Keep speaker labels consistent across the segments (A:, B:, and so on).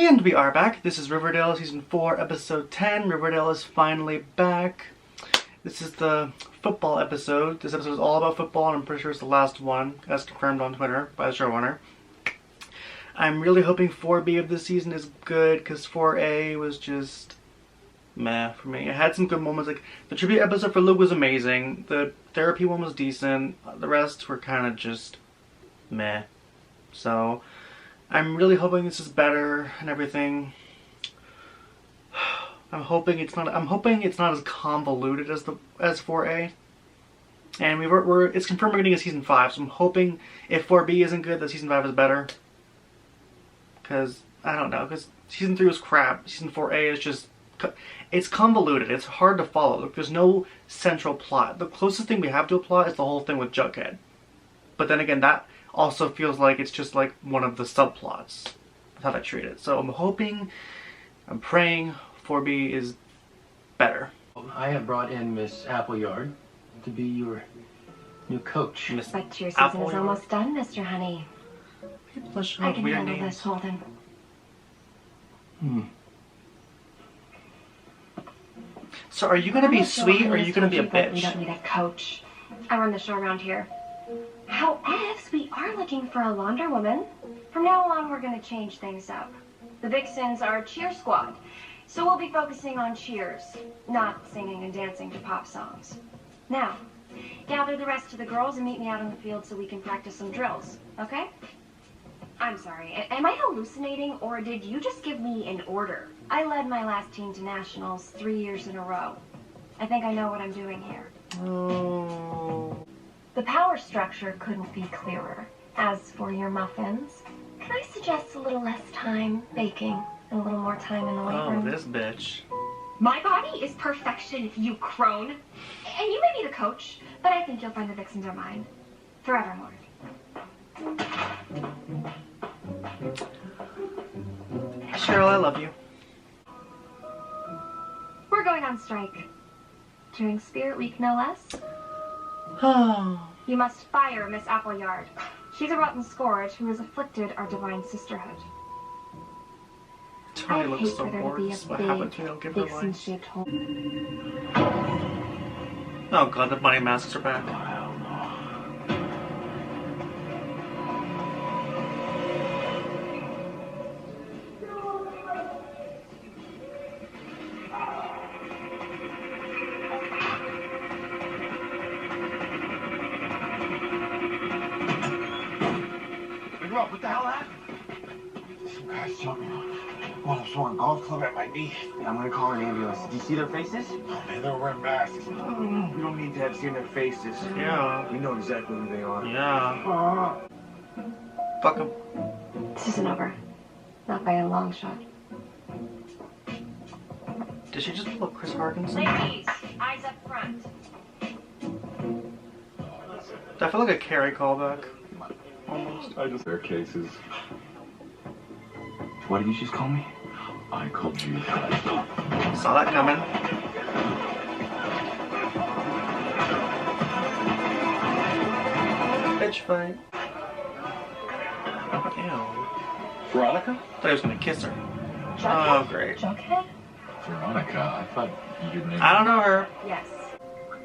A: And we are back. This is Riverdale, Season 4, Episode 10. Riverdale is finally back. This is the football episode. This episode is all about football, and I'm pretty sure it's the last one, as confirmed on Twitter by the showrunner. I'm really hoping 4B of this season is good, because 4A was just meh for me. It had some good moments, like the tribute episode for Luke was amazing, the therapy one was decent, the rest were kind of just meh. So I'm really hoping this is better and everything. I'm hoping it's not as convoluted as 4A. And it's confirmed we're getting a season 5, so I'm hoping if 4B isn't good, that season 5 is better. Cause I don't know, cause season 3 was crap. Season 4A is just, it's convoluted. It's hard to follow. Like, there's no central plot. The closest thing we have to a plot is the whole thing with Jughead. But then again, that also feels like it's just like one of the subplots. That's how I treat it. So I'm praying 4B is better.
B: I have brought in Miss Appleyard to be your new coach.
C: But your season is almost done, Mr. Honey. I can handle this, Holden.
A: So are you gonna be sweet or are you gonna be a bitch?
C: We don't need a coach. I run the show around here. However, we are looking for a laundrywoman. From now on, we're going to change things up. The Vixens are a cheer squad, so we'll be focusing on cheers, not singing and dancing to pop songs. Now, gather the rest of the girls and meet me out on the field so we can practice some drills, okay? I'm sorry, am I hallucinating, or did you just give me an order? I led my last team to nationals 3 years in a row. I think I know what I'm doing here.
A: Oh.
C: The power structure couldn't be clearer. As for your muffins, can I suggest a little less time baking and a little more time in the weight room?
A: Oh, this bitch.
C: My body is perfection, you crone. And you may be the coach, but I think you'll find the Vixens are mine. Forevermore.
A: Cheryl, I love you.
C: We're going on strike. During Spirit Week, no less. You must fire Miss Appleyard. She's a rotten scourge who has afflicted our divine sisterhood.
A: Tony looks so bored. What happened to me? I'll give her life. Oh god, the bunny masks are back.
D: What the hell happened? Some guys jumped me on a sworn golf club at my knee.
B: I'm gonna call an ambulance. Did you see their faces?
D: Oh man, they were wearing masks.
B: We don't need to have seen their faces.
A: Yeah.
B: We know exactly who they are.
A: Yeah. Fuck them.
C: This isn't over. Not by a long shot.
A: Did she just pull up Chris Harkins?
C: Ladies, eyes up front.
A: I feel like a Carrie callback. Almost.
E: I just their cases.
B: What did you just call me?
E: I called you.
A: Saw that coming. Bitch fight. Ew.
E: Veronica?
A: I thought he was gonna kiss her.
C: Jughead?
A: Oh, great.
C: Jughead?
E: Veronica? I thought you didn't know.
A: I don't know her.
C: Yes.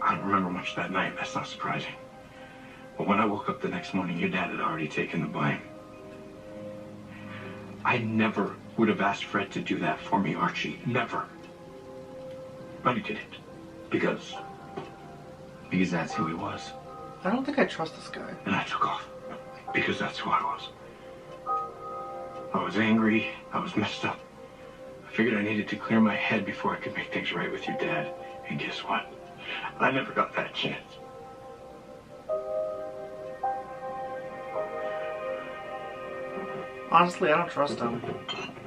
D: I don't remember much that night. That's not surprising. But when I woke up the next morning, your dad had already taken the blame. I never would have asked Fred to do that for me, Archie. Never. But he did it. Because that's who he was.
A: I don't think I trust this guy.
D: And I took off. Because that's who I was. I was angry. I was messed up. I figured I needed to clear my head before I could make things right with your dad. And guess what? I never got that chance.
A: Honestly, I don't trust him.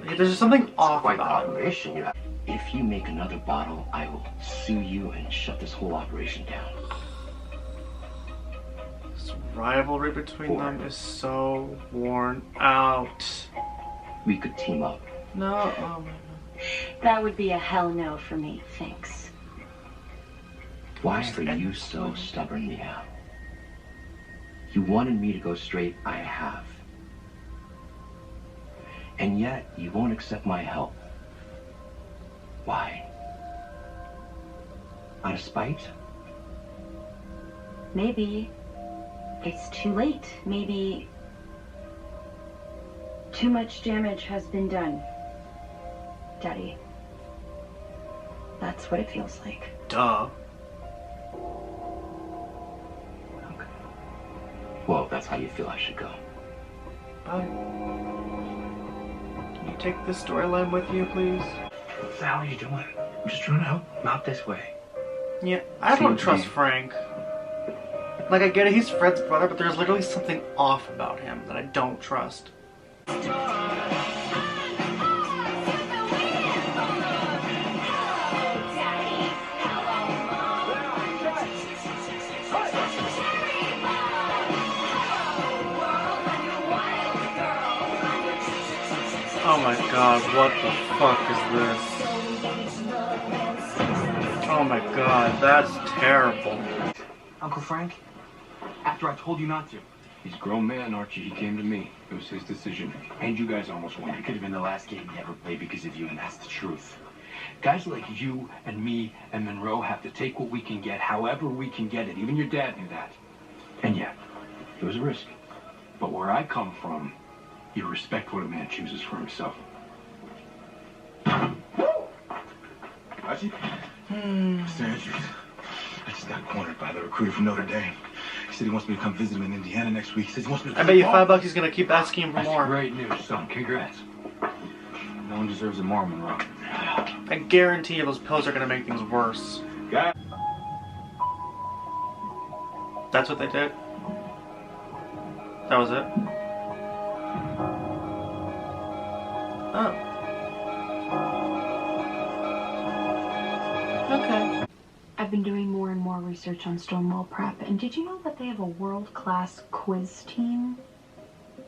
A: There's just something off
B: Quite the
A: about him.
B: operation you have. If you make another bottle, I will sue you and shut this whole operation down.
A: This rivalry between them is so worn out.
B: We could team up.
A: No, oh my god.
F: That would be a hell no for me, thanks.
B: Why are you so stubborn, Mia? You wanted me to go straight, I have. And yet, you won't accept my help. Why? Out of spite?
F: Maybe it's too late. Maybe too much damage has been done. Daddy. That's what it feels like.
A: Duh.
B: Okay. Well, if that's how you feel, I should go.
A: Bye. Can you take this storyline with you, please?
D: What the hell are you doing? I'm just trying to help. Not this way.
A: Yeah, I don't
B: Seems to
A: trust
B: be-
A: Frank. Like, I get it, he's Fred's brother, but there's literally something off about him that I don't trust. Oh my god, what the fuck is this? Oh my god, that's terrible.
D: Uncle Frank, after I told you not to. He's a grown man, Archie. He came to me. It was his decision. And you guys almost won.
B: It could have been the last game you ever played because of you, and that's the truth.
D: Guys like you and me and Monroe have to take what we can get, however we can get it. Even your dad knew that. And yeah, it was a risk. But where I come from, you respect what a man chooses for himself.
G: Archie? Mr. Andrews. I just got cornered by the recruiter from Notre Dame. He said he wants me to come visit him in Indiana next week. He says he wants me to
A: I bet you $5 he's gonna keep asking him for
D: That's
A: more.
D: great news, son. Congrats.
G: No one deserves it more, Monroe.
A: I guarantee you those pills are gonna make things worse.
G: Guy.
A: That's what they did? That was it? Oh. Okay.
H: I've been doing more and more research on Stonewall Prep, and did you know that they have a world-class quiz team?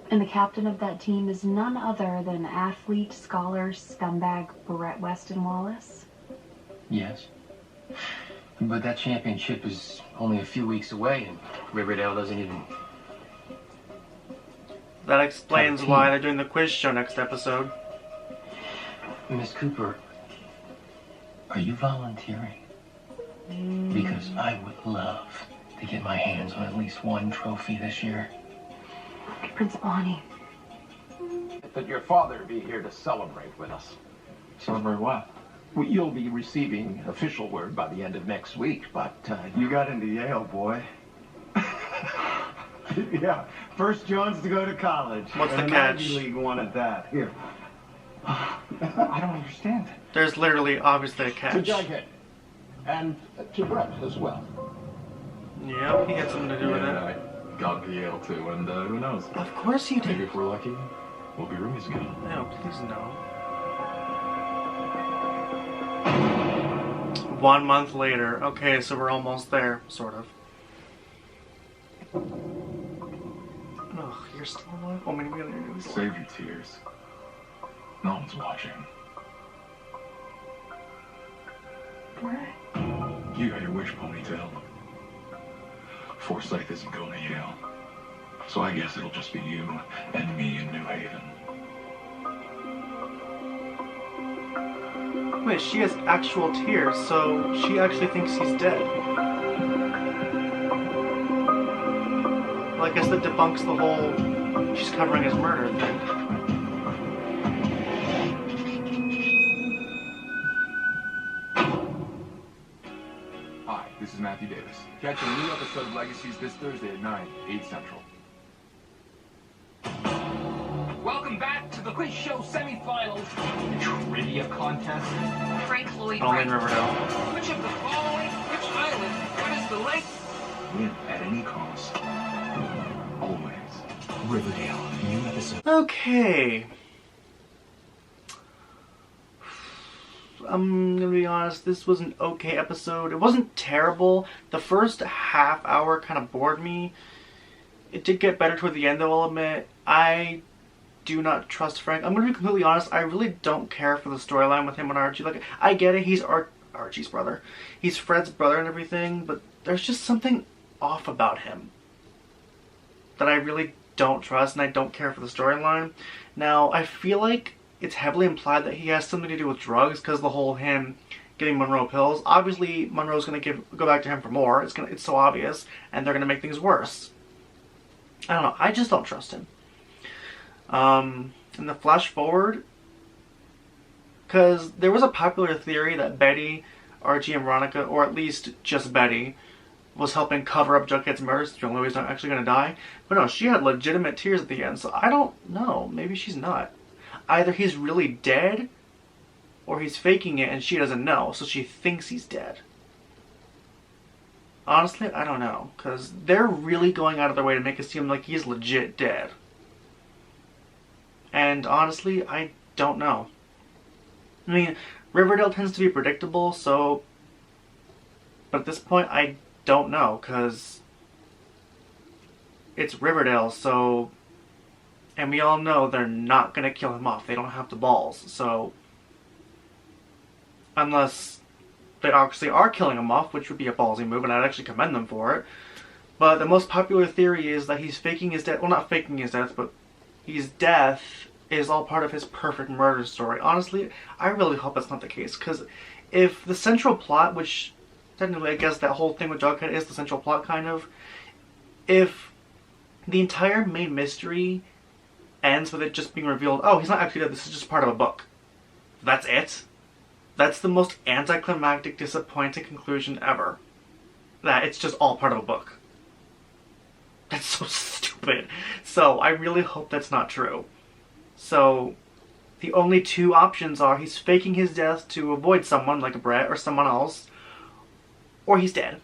H: And the captain of that team is none other than athlete, scholar, scumbag Barrett Weston Wallace?
B: Yes. But that championship is only a few weeks away, and Riverdale doesn't even...
A: That explains why they're doing the quiz show next episode.
B: Miss Cooper, are you volunteering? Because I would love to get my hands on at least one trophy this year.
H: Principal Honey.
I: That your father be here to celebrate with us.
G: Celebrate what?
I: Well, you'll be receiving official word by the end of next week, but
G: You got into Yale, boy. Yeah, first Jones to go to college.
A: What's the
G: And an
A: catch?
G: Ivy League one at that. Here.
I: I don't understand.
A: There's literally obviously a
I: To
A: catch.
I: Jughead. And to Brett as well.
A: Yep, he had something to do with it.
E: I got to Yale too, and who knows?
A: Of course you
E: Maybe
A: did.
E: if we're lucky, we'll be roomies again.
A: No, please no. 1 month later. Okay, so we're almost there, sort of. Ugh, you're still alive? Oh, maybe we're gonna do this.
E: Save your tears. No one's watching.
G: You got your wish, Ponytail. Forsyth isn't going to Yale. So I guess it'll just be you and me in New Haven.
A: Wait, she has actual tears, so she actually thinks he's dead. Well, I guess that debunks the whole she's covering his murder thing.
E: Hi, this is Matthew Davis. Catch a new episode of Legacies this Thursday at 9, 8 Central.
I: Welcome back to the quiz show semifinals. Trivia contest.
F: Frank Lloyd
A: Only in
F: Wright.
A: Riverdale.
I: Which of the following, which island, what is the length?
G: Win at any cost. Always. Riverdale. New episode.
A: Okay. I'm gonna be honest, this was an okay episode. It wasn't terrible. The first half hour kind of bored me. It did get better toward the end, though, I'll admit. I do not trust Frank. I'm gonna be completely honest, I really don't care for the storyline with him and Archie. Like, I get it, he's Archie's brother. He's Fred's brother and everything, but there's just something off about him that I really don't trust and I don't care for the storyline. Now, I feel like it's heavily implied that he has something to do with drugs because the whole him giving Monroe pills. Obviously, Monroe's going to go back to him for more. It's so obvious, and they're going to make things worse. I don't know. I just don't trust him. In the flash forward, because there was a popular theory that Betty, Archie, and Veronica, or at least just Betty, was helping cover up Jughead's murder. The only way he's not actually going to die. But no, she had legitimate tears at the end, so I don't know. Maybe she's not. Either he's really dead, or he's faking it and she doesn't know, so she thinks he's dead. Honestly, I don't know, because they're really going out of their way to make it seem like he's legit dead. And honestly, I don't know. I mean, Riverdale tends to be predictable, so... But at this point, I don't know, because... It's Riverdale, so... And we all know they're not going to kill him off. They don't have the balls, so... Unless they actually are killing him off, which would be a ballsy move, and I'd actually commend them for it. But the most popular theory is that he's faking his death. Well, not faking his death, but his death is all part of his perfect murder story. Honestly, I really hope that's not the case, because if the central plot, which technically I guess that whole thing with Jughead is the central plot, kind of, if the entire main mystery ends with it just being revealed, oh, he's not actually dead, this is just part of a book. That's it? That's the most anticlimactic, disappointing conclusion ever. That it's just all part of a book. That's so stupid. So, I really hope that's not true. So, the only two options are he's faking his death to avoid someone, like Brett or someone else, or he's dead.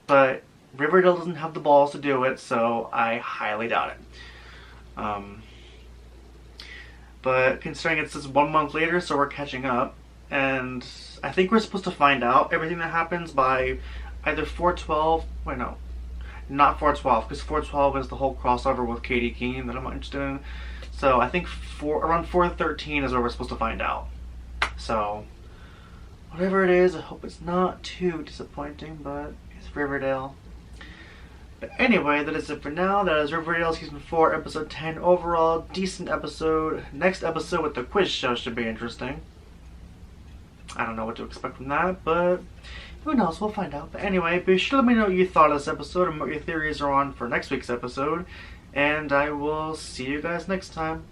A: But Riverdale doesn't have the balls to do it, so I highly doubt it. But considering it's just 1 month later, so we're catching up, and I think we're supposed to find out everything that happens by either 4/12, wait no, not 4/12, because 4/12 is the whole crossover with Katie Keene that I'm interested in. So I think around 4/13 is where we're supposed to find out. So, whatever it is, I hope it's not too disappointing, but it's Riverdale. But anyway, that is it for now. That is Riverdale Season 4, Episode 10 overall. Decent episode. Next episode with the quiz show should be interesting. I don't know what to expect from that, but who knows, we'll find out. But anyway, be sure to let me know what you thought of this episode and what your theories are on for next week's episode. And I will see you guys next time.